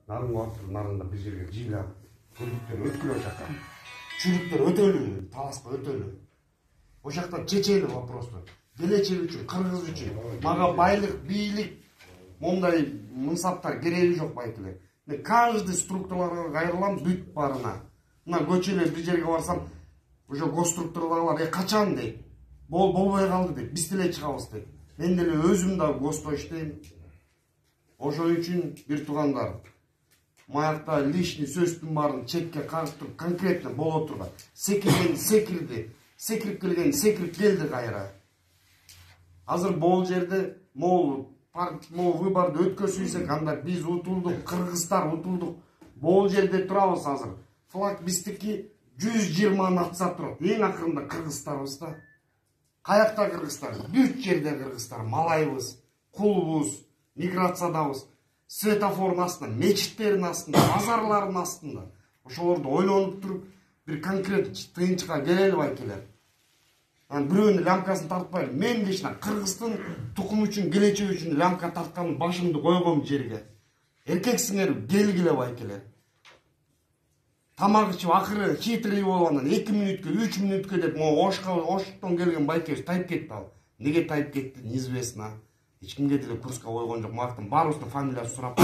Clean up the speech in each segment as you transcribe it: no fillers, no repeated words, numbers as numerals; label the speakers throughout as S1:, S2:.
S1: Нарын уақыт нарында бір жерге жиылып, көліктер өткілі жаққа. Чүріктер өтөлі, таласқа өтөлі. О жақта чечелі вопросты. Келечек үшін, қырғыз үшін, маға байлық, бийлік, мондай мансаптар керегі жоқ байкілер. Каждый структураларға қайрылам бүт барына. Мына көчелер бір жерге барсам, уже госструктуралар қачан дейді. Болбай қалды дейді, біз теле шығабыз дейді. Мен деле өзім да госто иштейм. Ошол үчүн бир туугандар маякта лишний сөздүн баарын чекке кагып туруп конкретно боло турган. Секирген секирди, секирип келген секирип келди кайра. Азыр бул жерде могул выборду өткөзсөйсөк, анда биз утулдук, кыргыздар утулдук. Бул жерде турабыз азыр. Флаг биздики 120 атса турат. Эң акырында кыргыздарбыз да. Каякта кыргыздар, бүт жерде кыргыздар, малайбыз, кулбуз, миграциядабыз. Светофордун астында, мечиттердин астында, базарлардын астында. Ошолорду ойлонуп туруп, бир конкрет тыйынчыкка келели байкелер. Бирөөнүн лямкасын тартпайлы. Мен лично кыргыздын тукум үчүн, келечеги үчүн лямка тарткан башымды койгом жерге. Эркексиңер келгиле байкелер. Тамак ичип акыры хитрый болгондон 2 мүнөткө, 3 мүнөткө деп оштон келген байкебиз тайып кетти ал. Неге тайып кетти? Неизвестно. Эч кимге деле курска койгон жок. Мактын баарыбыздын фамилиясын сурап.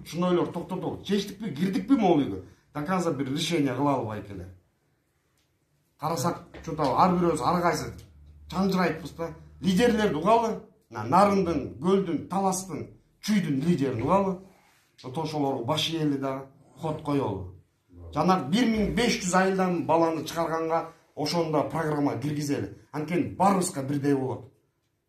S1: Шундайлар токтотолу. Чечтикпи, кирдикпи могул үйгө? До конца бир решение кылалы байкелер. Карасак, что-то ар бирөөбүз ар кайсы чаңжырайбыз да. Лидерлерди угалы. Нарындын, көлдүн, таластын, чүйдүн лидерин угалы. Ошолорго баш ийели да ход коелу. Жанак 1500 айылдан баланы чыгарганга ошондо программа киргизели. Анткени баарыбызга бирдей болот.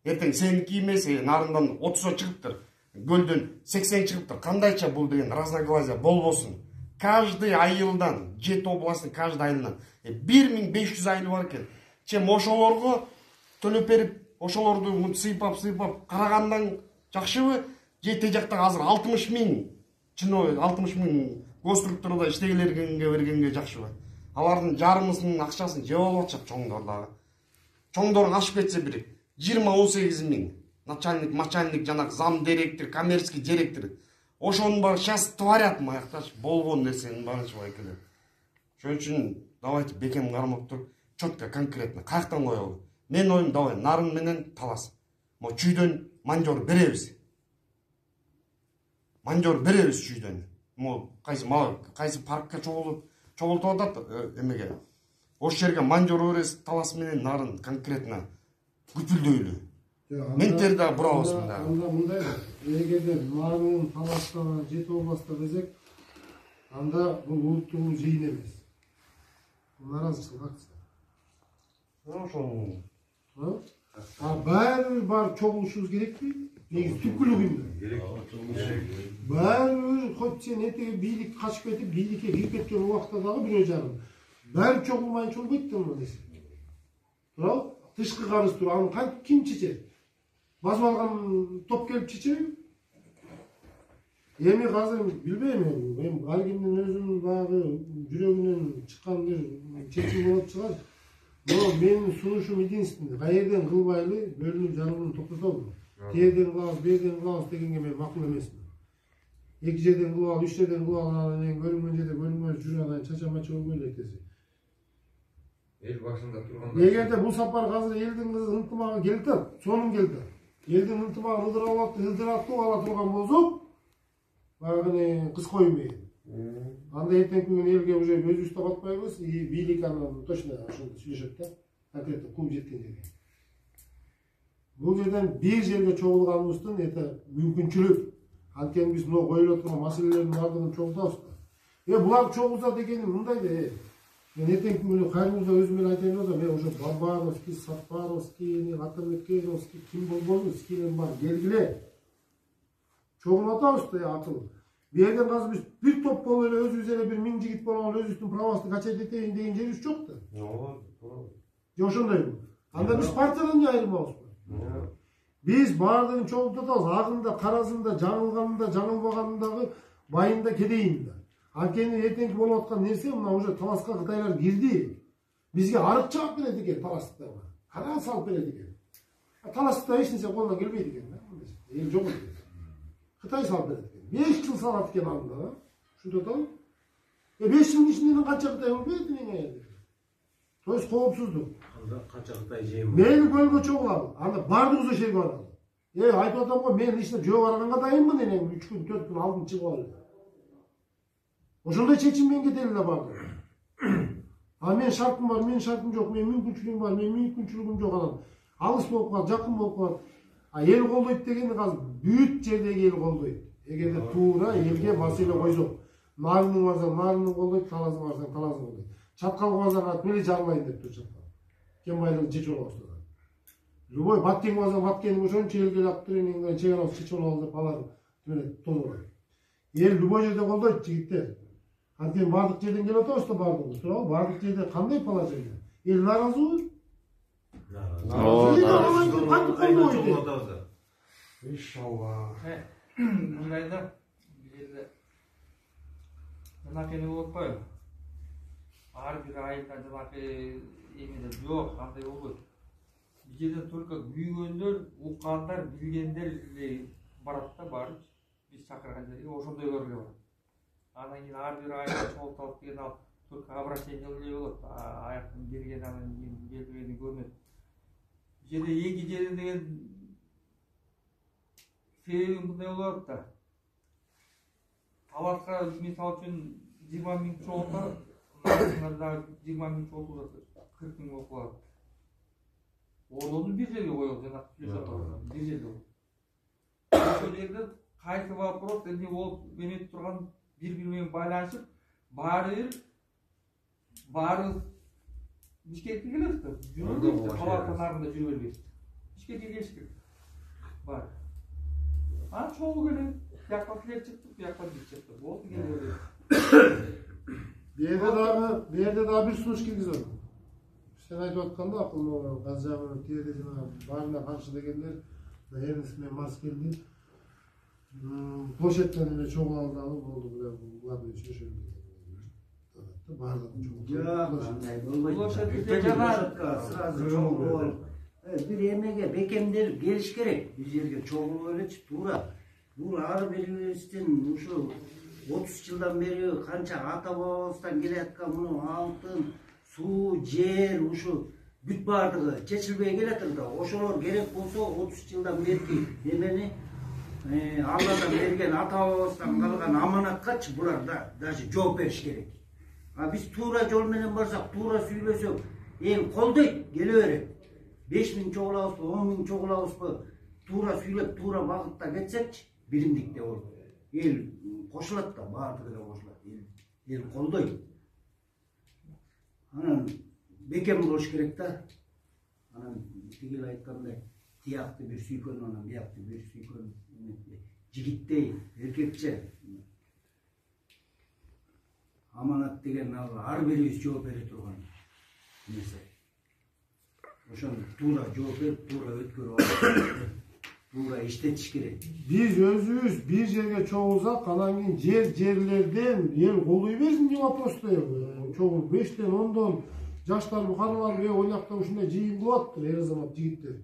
S1: Эртең сеники эмес, нарындан 30 чыгыптыр, көлдөн 80 чыгыптыр. Кандайча бул деген разногласие болбосун. Каждый айылдан, 7 областтын каждый айылынан 1500 айыл бар экен. Чем ошолорго төлөп берип, ошолорду сыйпап карагандан жакшыбы? Же жактагы азыр 60 000 чиновник, 60 000 госструктурада иштегилерге бергенге жакшыбы? Алардын жарымысынын акчасын жеп алып атышат чоңдор дагы. Чоңдор ашып кетсе бир 20-18 000 начальник, жанак зам директор, коммерческий директор. Ошонун баары сейчас творят маякташ, болгон нерсенин баары байкелер. Ошон үчүн давайте бекем кармап туруп, четко, конкретно каяктан коелу. Мен оюм давай нарын менен талас. Мо чүйдөн манжор беребиз. Манжор беребиз чүйдөн. Мо кайсы паркка чогултуп атат эмеге. Ош жерге манжор беребиз, талас менен нарын конкретно күпүлдөйлү. Ментер да бурабыз мында.
S2: Анда мындай, эгерде нарын таластан 7 областта десек, анда бул улуттук жыйын эмес. Наразычылык акция.
S1: Ошону.
S2: Баары бар чогулушубуз керекпи? Негизи түпкүлүгүндө. Керек. Баары хоть сен этеги бийлик качып кетип, бийликке кирип кеткен убакта дагы бирөө жарым. Баары чогулмайынча болбойт да мына десе. Туурабы? Тышкы карыз туруп, аны ким чечет? Басып алган топ келип чечеби? Эми азыр билбейм, мен ар кимдин өзүнүн баягы жүрөгүнөн чыккан бир чечим болот чыгар. Но менин сунушум единственный. Каерден кылбайлы, бөлүнүп жарылууну токтотолу. Тиерден кылабыз, берден кылабыз дегенге мен макул эмесмин. 2 жерден кылып алып, 3 жерден кылып алып, анан бөлүнгөн жерде бөлүнгөн жүрүп анан чача-мача болбой элек десе.
S3: Эл башында турганда.
S2: Эгерде бул сапар азыр элдин ынтымагы келтип, сонун келди. Элдин ынтымагы ылдырап ала турган болсок, баягы кыз коймойт. Анда эртеңки күнү элге уже өзүбүз таап атпайбыз, бийлик анан точно ошондо сүйлөшөт да. Конкретно кум жеткен жерге. Бул жерден бир жерге чогулганыбыздын это мүмкүнчүлүк. Анткени биз мына коюлуп турган маселелердин баардыгын чогултабыз. Булар чогулса дегени мындай да. Мен эртеңки күнү кайрымызда өзүм менен айтайын болсом, мен ошо Барбаровский, Сапаровский, Атаметкеновский, ким болбоду, скилен бар, келгиле. Чогулуп атабыз да акыл. Берден азыр биз бир топ болуп эле өзүбүз эле бир 1000 жигит болгон өзүбүздүн правосын качать этейин деген жерибиз жок да. Же ошондойбу. Анда биз партиядан эмне айырмабызбы? Биз баардыгын чогултуп атабыз. Агында, карасында, жаңылганында, жаңылбаганындагы, байында, кедейинде. Анткени эртеңки болуп аткан нерсе мына уже таласка Кытайлар кирди. Бизге арык чыгып берет экен таластыктарга. Кара салып берет экен. Таластыкта эч нерсе колунан келбейт экен да. Эл жок экен. Кытай салып берет экен. 5 yıl salat eкен anda. Şunda da. 5 yılın içinde kança Kıtay olmaydı ne? Toys koopsuzluk.
S4: Kança Kıtay jeyim.
S2: Meni gölge çoğulam. Anda bardığızda şey var. Aytып атам го, мен ичине жөө барганга дайынмын энем 3 күн 4 күн алдын чыгып алып. Ошондой чечим менге деле барды. Мен шартым бар, мен шартым жок, мен мүмкүнчүлүгүм бар, мен мүмкүнчүлүгүм жок анан. Алыс болуп калат, жакын болуп калат. Эл колдойт дегенди азыр бүт жердеги эл колдойт. Эгерде туура элге маселе койсок, нарының барсаң нарының колдойт, талазың барсаң талазың колдойт. Чаткалга барсаң ат мели жарылайын деп тур чаткал. Кен байлыгын чечип алып. Любой баткен болса баткенің ошончо элге алып тренингден чегин алып чечип алып деп алар. Түмөнөт тозгон. Эл любой жерде колдойт жигиттер. Анткени бардык жерден келип атабыз да бардыгыбыз. Туурабы? Бардык жерде кандай положение? Эл нааразыбы?
S4: Нааразы.
S1: Иншалла.
S5: Мындайда жерде жанакени болуп коелу. Ар бир айында жанакы эмеде жок, кандай болбойт. Bir жерден только büyügөндөр, уккандар, билгендер эле барат да баары. Биз чакырган жерге ошондойлор эле барат. Анан кийин ар бир айда чогулталып деген ал только обращение эле болот. Аяктын берген анан кийин бербегени көрүнөт. Bu жерде эки жерден деген себеби мындай болот да. Таласка мисалы үчүн 20 миң чогулса, нарасында 20 миң чогулса 40 миң болуп калат. Орнunu bir жерге коелу, жана bir жерде. Ошол жерде кайсы вопрос эмне болуп эметип турган бири-бири менен байланышып, баарыбыз Бишкекке келебиз да. Жүрүбүз, Таластын нарында жүрүп бербейбиз. Бишкекке келиш керек. Бар. Чогуу келет, бияка силер чыктык, бияка биз чыктык. Болду келе
S2: берет. Берде дагы бир сунуш киргизем. Sen aytып атканда акылуу газ жагынан тиреде жана баарына каршы дегендер Эрнест менен Марс келди. Площадьтан эле чогуу алдагы болду буларды шешем деген. Баардыгын чогуу.
S6: Сразу чогуу. Бир эмеге бекемдер келиш керек. Бир жерге чогуу элечи туура. Бул ар бирибиздин ушу 30 жылдан бери канча ата бабабыздан келаткан муну алтын суу, жер, ушу бүт бардыгы чечилбей келатыр да. Ошолор керек болсо 30 жылдан берки эмени Алладан берген ата бабабыздан калган аманаткачы булар да даже жооп бериш керек. Биз туура жол менен барсак, туура сүйлөсөк, эл колдойт, келе берет. 5 миң чогулабызбы, 10 миң чогулабызбы, туура сүйлөп, туура багытта кетсекчи, биримдикте болот. Эл кошулат да, баардыгы эле кошулат. Эл колдойт. Анан бекем болуш керек да. Анан тигил айткандай, тиякты бир сүйкөн, анан биякты бир сүйкөн, жигиттей, эркекче. Аманат деген ар бирибиз жооп бере турган нерсе. Ошону туура жооп берип, туура өткөрүп алып, туура иштетиш керек.
S2: Биз өзүбүз бир жерге чогулсак, анан кийин жерлерден эл колдой берсин деп вопросто. Чогуу 5тен 10дон жаштар букаралар ойлакта ушундай жыйын кылып эр азамат жигиттер.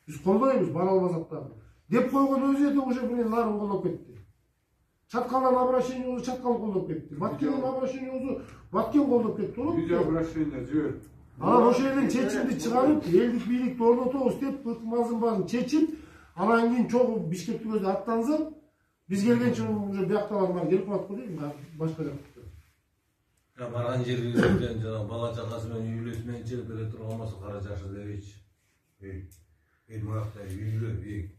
S2: Биз колдойбуз бара албасак дагы. Деп койгон өзү да уже менен нарын колдоп кетти. Чаткалдан обращениябызды чаткал колдоп кетти. Баткенден обращениябызды баткен колдоп кетти.
S7: Биз обращение жибердик.
S2: Анан ошол жерден чечимди чыгарып, элдик бийликти орнотобуз деп ыкмазын баарын чечип, анан кийин чогуу Бишкекти өзү аттанса, биз келгенче уже бияктагылар келип калат го дейм, башка жакта.
S4: Барган жерибизден жана бала чакасы менен үйлөсү менен чыгып келе турган болсо кара жашы дебейчи. Муякта үйлө,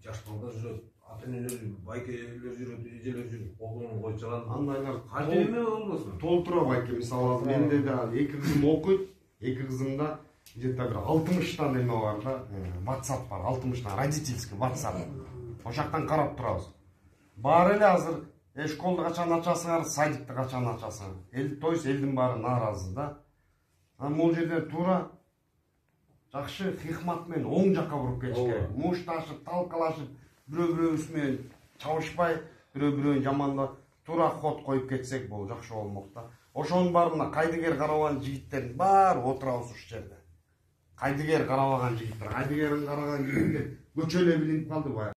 S4: жаш балдар жүрөт, ата-энелер, байкелер жүрөт, эжелер жүрөт, окуунун койчуган.
S1: Андайлар
S4: кантип эме болбосун?
S1: Толтура байке, мисалы менде да 2 кызым окуйт, 2 кызымда где-то бир 60тан эме бар да, WhatsApp бар, 60тан родительский WhatsApp. Ошактан карап турабыз. Баары эле азыр школду качан ачасыңар, садикти качан ачасың. То есть элдин баары нааразы да. Бул жерде туура жакшы хикмат менен оң жакка буруп кетиш керек. Мушташып, талкалашып, бирөө-бирөөбүз менен чабышпай, бирөө-бирөөнү жамандап, туура ход коюп кетсек бул жакшы болмок да. Ошонун баарына кайдыгер карабаган жигиттердин баары отурабыз ушул жерде. Кайдыгер карабаган жигиттер, кайдыгерин караган жигиттер көчөлө билинип калды баягы.